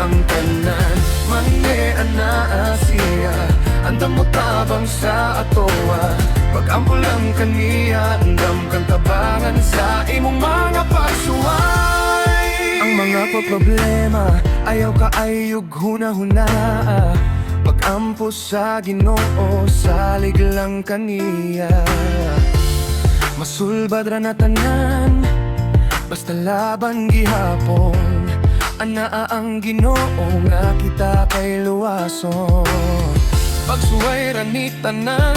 ang tanan. Mangean na siya, andam mo tabang sa atoa. Pag-ampo lang kaniya, andam kang tabangan sa imong mga pagsuway. Ang mga problema, ayaw ka ayog huna-huna. Pag-ampo sa Ginoo, salig lang kaniya. Masulbad ra na tanan, basta laban gihapon. Anaa ang Ginoo nga kita kay luwason. Pagsuway ra ni tanan,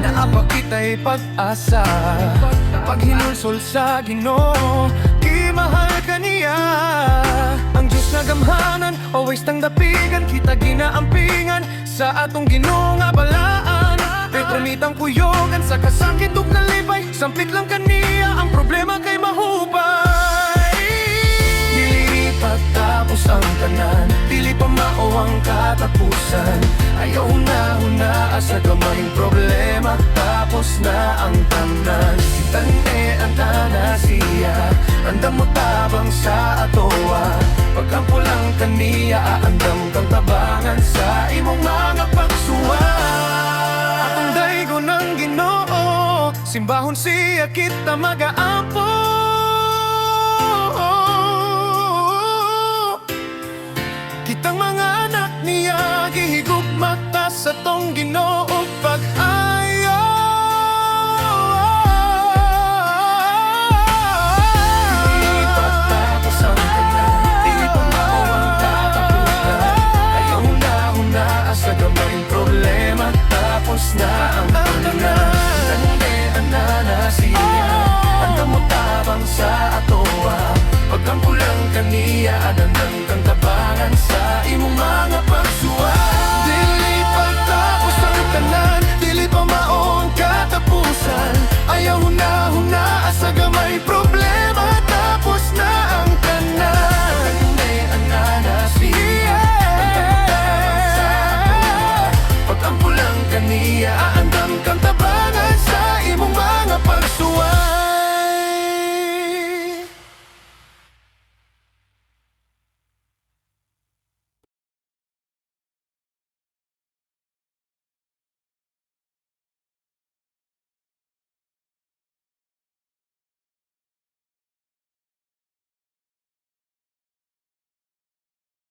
naapa kita'y pag-asa. Pag hinulsol sa Ginoo, di mahal kaniya. Ang Diyos nga gamhanan, always tang dapigan. Kita ginaampingan sa atong Ginoo nga balaan. Petronitang kuyogan sa kasakit ug kalipay. Sampit lang kaniya, ang problema kay mahupay. Dili pagtapos ang tanan, dili pa mao ang katapusan. Ayaw na sa gamayng problema, tapos na ang tanan. Kitane na siya, andam mo tabang sa atoa. Pag-ampo lang kaniya, andam kang tabangan sa imong mga pagsuway. Atong daygo ng Ginoo, simbahon siya kita mag-aampo. Kitang mga anak niya, gihigugmata sa tong Ginoo pag-ayo. Di pagtapos ang tanan, di pa mao ang katapusan. Ayaw na sa gamayng problema, tapos na ang tanan. Nandean na siya, andam mo tabang sa atoa. Pag-ampo lang kaniya, adandang kang tabangan sa imong mga pagsuway.